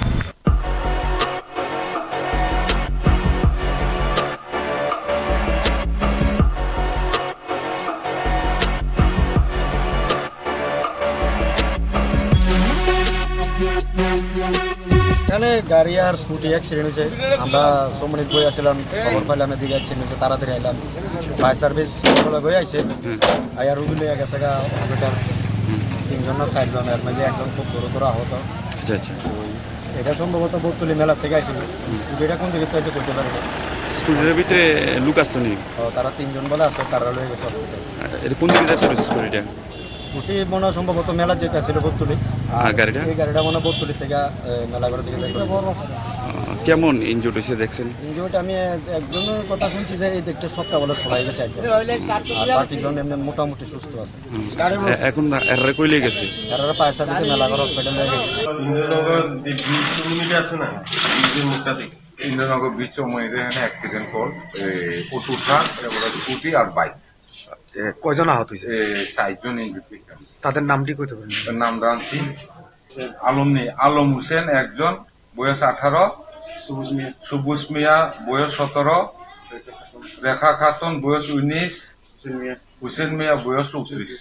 এখানে গাড়ি আর স্কুটি অ্যাক্সিডেন্ট হয়েছে। আমরা সম্মানিত বই আসলাম, খবর পাইলাম এদিকে অ্যাক্সিডেন্ট হয়েছে, তাড়াতাড়ি আইলাম। ফায়ার সার্ভিস বই আইছে, আয়ার রুগী লইয়া গেছে গা হসপিটাল। 3 জন না 4 জন, এর মধ্যে একজন খুব গুরুতর আহত। আচ্ছা আচ্ছা। এটা সম্ভবত বকতুলি মেলা থেকে আইছিল। স্কুটিটা কোন দিকে পাইছে করতে পারি না। স্কুলের ভিতরে লুক আসতো নি? তারা 3 জন বলে আছে, তারা লইয়া গেছে হসপিটাল। এটা কোন দিকে যাচ্ছে স্কুটিটা? স্কুটি মনে হয় সম্ভবত মেলা যেতে ছিল বত্তুলি, আর গাড়িটা এই গাড়িটা মনে হয় বত্তুলি থেকে মেলাঘর দিকে যাই। কেমন ইনজুর্ড হয়েছে দেখছেন? ইঞ্জুরিটা আমি একজনের কথা শুনছি যে এই দিকটা সবটা বলে সবাই গেছে একজন, আর বাকিজন এমনি মোটামুটি সুস্থ আছে। এখন এর কইলে গেছে তারা ফায়ার সার্ভিসে মেলাঘর হসপিটালে গেছে। ইন্দ্রনগর বিচ চৌমুহনীতে এখানে অ্যাক্সিডেন্ট কল, অটো ট্রাক, এবার স্কুটি আর বাইক। কয়জন আহত হয়েছে? 4 জন ইনজুর্ড হয়েছে। তাদের নামটি কইতে পারেন? নাম রানছি আলম হোসেন একজন, বয়স 18, সবুজ মিয়া বয়স 17, রেখা খাতুন বয়স 19, হুসেন মিয়া বয়স 34।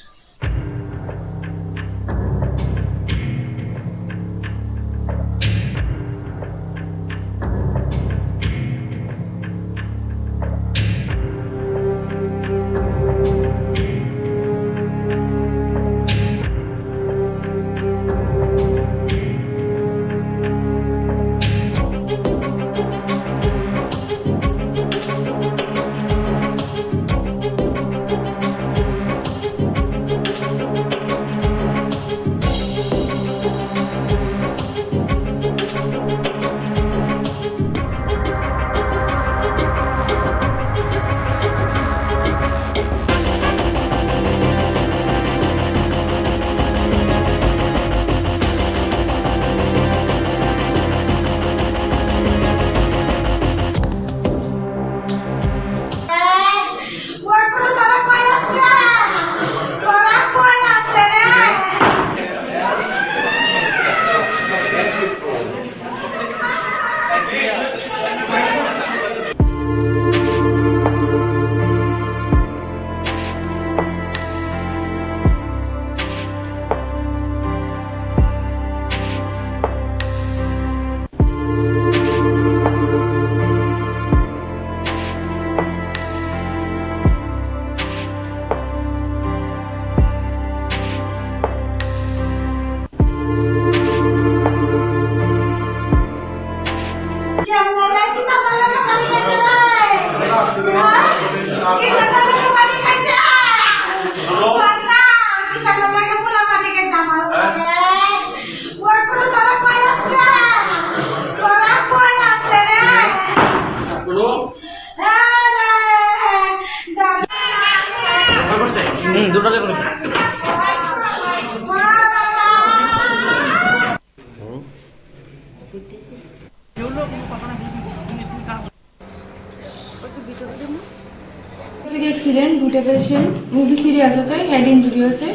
অ্যাক্সিডেন্ট, দুটো পেশেন্ট খুবই সিরিয়াস আছে, হেড ইনজুরি আছে।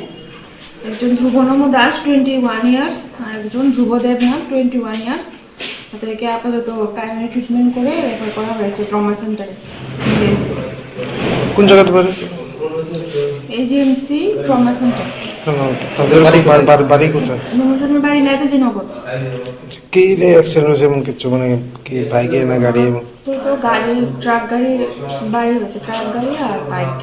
একজন ধ্রুবনম দাস 21 ইয়ার্স আর একজন ধ্রুবদেব নাথ 21 ইয়ার্স। তাদেরকে আপাতত প্রাইমারি ট্রিটমেন্ট করে রেফার করা হয়েছে ট্রমা সেন্টারে। কোন জায়গাতে পারে? AGMC trauma centre. তাদের বাড়ি কোথায়? নুরজনের বাড়ি নেতাজি নগর। কি অ্যাক্সিডেন্ট হয়েছে এমন কিছু, মানে কি বাইকে না গাড়ি? তো গাড়ি, ট্রাক গাড়ি বাড়ি হয়েছে, ট্রাক গাড়ি আর বাইক।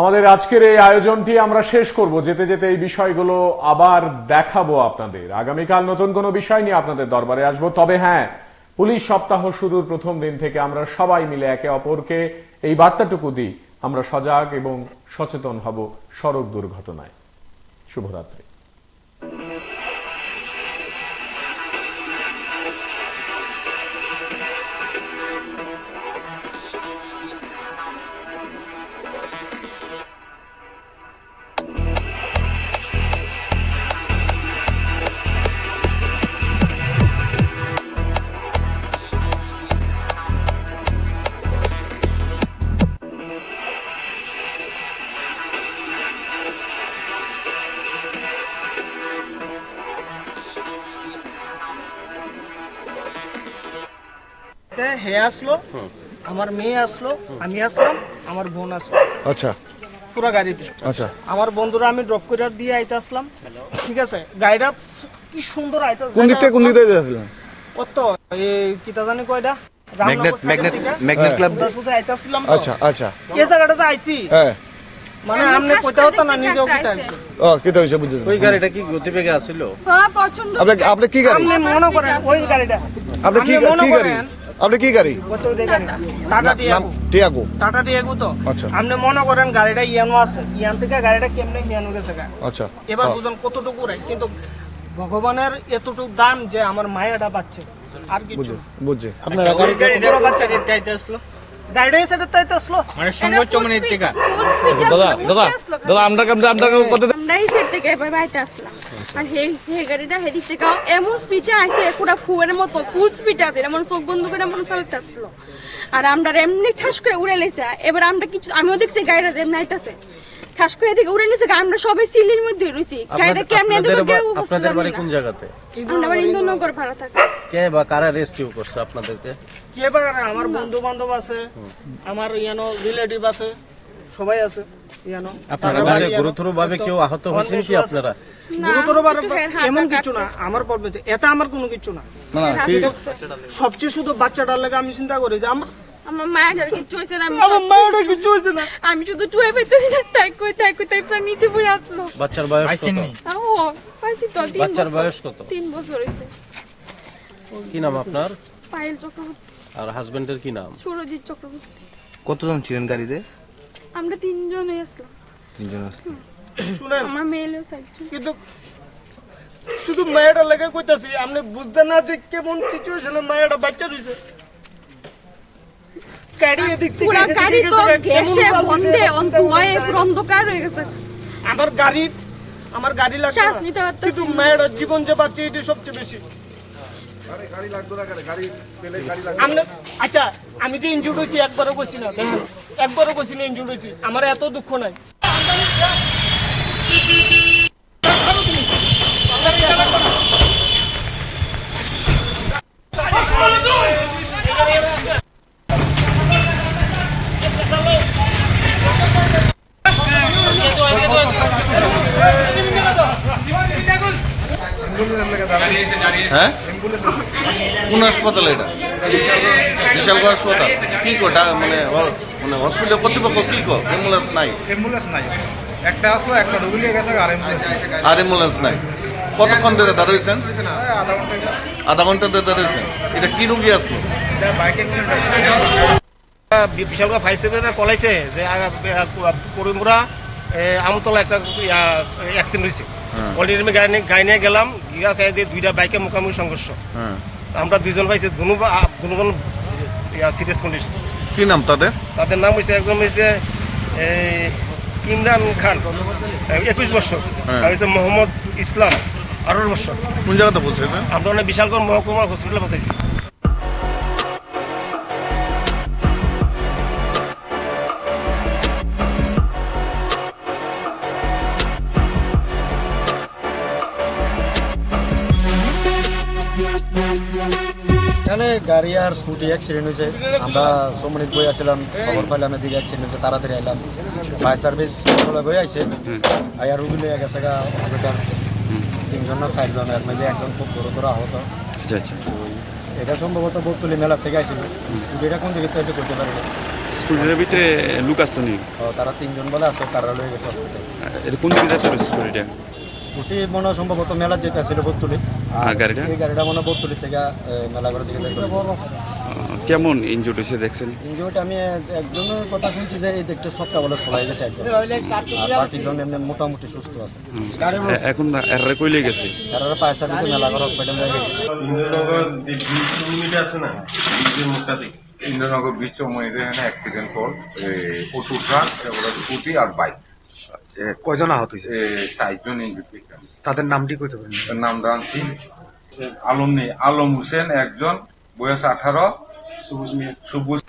আমাদের আজকের এই আয়োজনটি আমরা শেষ করব, যেতে যেতে এই বিষয়গুলো আবার দেখাবো আপনাদের। আগামীকাল নতুন কোনো বিষয় নিয়ে আপনাদের দরবারে আসবো। তবে হ্যাঁ, পুলিশ সপ্তাহ শুরুর প্রথম দিন থেকে আমরা সবাই মিলে একে অপরকে এই বার্তাটুকু দিই, আমরা সজাগ এবং সচেতন হব সড়ক দুর্ঘটনায়। শুভরাত্রি। হে আসলো, আমার মেয়ে আসলো, আমি আসলাম, আমার বোন আসলো। আচ্ছা, পুরো গাড়িতে। আচ্ছা, আমার বন্ধুরা আমি ড্রপ করে দিয়ে আইতে আসলাম, ঠিক আছে। গাড়িটা কি সুন্দর আইতে। কোন দিক থেকে কোন দিক থেকে যাচ্ছিলেন? কত এই কিতা জানি কয়টা ম্যাগনেট ক্লাব। শুধু আইতে আসলাম। আচ্ছা আচ্ছা, এই জায়গাটাতে আইছি, হ্যাঁ মানে আমনে কইতে হতো না, নিজেও কইতে আইছে। ও কিটা হইছে বুঝছেন? ওই গাড়িটা কি গতিবেগে আসছিল? হ্যাঁ প্রচন্ড। আপনি কি গাড়ি? আপনি মনে করেন ওই গাড়িটা, আপনি কি মনে কি গাড়ি? করেন আপনি কি গাড়ি? কত ওই গাড়ি টাটা টিয়াগো। টিয়াগো। টাটা টিয়াগো তো। আচ্ছা। আপনি মনে করেন গাড়িটা ইয়ানো আছে, ইয়ান থেকে গাড়িটা কেমনে ইয়ানো গেছে গা। আচ্ছা। এবার বুঝুন কতটুকু রাই, কিন্তু ভগবানের এতটুকু দান যে আমার মায়েরা পাচ্ছে, আর কিছু বুঝছি। আপনার গাড়িটা বাচ্চা গাড়িটা আসলো, গাড়িটা এসে তাইতে আসলো মানে সঙ্গে চমনের টিকা। দাদা আমরা কত আমরা এই সাইড থেকে এবার বাইরে আসলাম, আর হে গাড়িটা হেদিক থেকে এমন স্পিডে আইছে, পুরো ফুয়ের মতো ফুল স্পিড আছে, এমন চোখ বন্ধ করে এমন চালাতে আসলো। আর আমরা এমনি ঠাস করে উড়ে লেছে। এবার আমরা কিছু, আমিও দেখছি গাড়িটা এমনি আইতাছে, ঠাস করে এদিকে উড়ে নিছে। আমরা সবাই সিলির মধ্যে রয়েছি। গাড়িটা কেমনে আপনাদের বাড়ি কোন জায়গাতে? আমরা বাড়ি ইন্দুনগর ভাড়া থাকি। কে বা কারা রেস্কিউ করছে আপনাদেরকে? কে বা আমার বন্ধু বান্ধব আছে, আমার ইয়ানো রিলেটিভ আছে, সবাই আছে ইয়ানো। আপনারা বাড়ি গুরুতর ভাবে কেউ আহত হয়েছেন কি আপনারা? গুরুতর ভাবে এমন কিছু না, আমার পড়বে এটা আমার কোনো কিছু না। সবচেয়ে শুধু বাচ্চাটার লাগে আমি চিন্তা করি যে আমার মায়ের কিছু হয়েছে না, আমার মায়ের কিছু হয়েছে না, আমি শুধু টুয়ে পেতেছি না, তাই কই প্রায় নিচে পড়ে আসলো। বাচ্চার বয়স কত? ও পাইছি তো 3 বছর। বাচ্চার বয়স কত? 3 বছর হয়েছে। কি নাম আপনার? পায়েল চক্রবর্তী। আর হাজবেন্ডের কি নাম? সুরজিৎ চক্রবর্তী। কতজন ছিলেন গাড়িতে? আমরা 3 জনই আসলাম। 3 জন আসলেন। শুনেন আমার মেয়েও সাইড, কিন্তু শুধু মায়েরা লাগে কইতাছি, আপনি বুঝতেন না যে কেমন সিচুয়েশনে মায়েরা বাচ্চা রইছে। গাড়ি এদিক থেকে পুরো গাড়ি তো গ্যাসে বন্ধে অন্ধকারে পুরো অন্ধকার হয়ে গেছে। আমার গাড়ি লাগবে শ্বাস নিতে পারতেছি কিন্তু মায়েরা জীবন যে বাঁচে এটা সবচেয়ে বেশি। আচ্ছা আমি যে ইনজুর্ড হয়েছি একবারও কইছি না, দেখেন একবারও কইছি না ইনজুর্ড হয়েছি, আমার এত দুঃখ নাই। হ্যাঁ? কোন হাসপাতাল এটা? বিশালগড় হাসপাতাল। কি কো মানে হসপিটাল কর্তৃপক্ষ কি কো? অ্যাম্বুলেন্স নাই? অ্যাম্বুলেন্স নাই, একটা আসলো, একটা রুগী নিয়ে গেছে, আর অ্যাম্বুলেন্স নাই। কতক্ষণ ধরে দাঁড়িয়েছেন? আধা ঘন্টা ধরে দাঁড়িয়েছেন। এটা কি রুগী আসলো? Bike accident. বিশালগড় ফায়ার সার্ভিসে কলাইছে যে করিমপুরা আমতলা একটা অ্যাক্সিডেন্ট হয়েছে। অলরেডি আমি গাড়ি নিয়ে গেলাম, গিয়া চাই যে 2টা বাইকের মুখোমুখি সংঘর্ষ। আমরা 2 জন পাইছি, দুজন সিরিয়াস কন্ডিশন। কি নাম তাদের? তাদের নাম হয়েছে, একজন হয়েছে ইমরান খান 21 বছর, আর হয়েছে মোহাম্মদ ইসলাম 18 বছর। কোন জায়গাতে পৌঁছেছে? আমরা বিশালগড় মহকুমা হসপিটালে পৌঁছাইছি। এখানে গাড়ি আর স্কুটি অ্যাক্সিডেন্ট হয়েছে। আমরা সোমনিত বই আসলাম, খবর পাইলাম এদিকে অ্যাক্সিডেন্ট হয়েছে, তাড়াতাড়ি আইলাম। ফায়ার সার্ভিস বই আইছে, আয়ার রুগী লয়ে গেছে গা হসপিটাল। 3 জন না 4 জন, এর মধ্যে একজন খুব গুরুতর আহত। এটা সম্ভবত বতুলি মেলা থেকে আইছিল। স্কুটিটা কোন দিকে থেকে করতে পারি না। স্কুলের ভিতরে লোক আসতো নি? তারা 3 জন বলে আছে, তারা লয়ে গেছে হসপিটাল। এটা কোন দিকে যাচ্ছে স্কুটিটা? স্কুটি মনে হয় সম্ভবত মেলা যেতে আসছিল বতুলি, আর গাড়িটা? এই গাড়িটা মনে হয় বতুলি থেকে মেলাগড়ের দিকে যাইতে। কেমন ইনজুর্ড হয়েছে দেখছেন? ইনজুরিটা আমি একজনের কথা শুনছি যে এই দেখতে সবটা বলে চলাই গেছে একজন, আর বাকিজন এমনি মোটামুটি সুস্থ আছে। এখন এরা কইলে গেছে? এরা ফায়ার সার্ভিসে মেলাগড় হসপিটালে গেছে। ইন্দ্রনগর বিচ চৌমুহনীতে অ্যাক্সিডেন্ট হল, অটো ট্রাক, স্কুটি আর বাইক। কয়জন আহত হয়েছে? 4 জন ইনজুর্ড হয়েছে। তাদের নামটি কইতে পারেন? নাম জানছি আলম হোসেন একজন, বয়স 18, সবুজ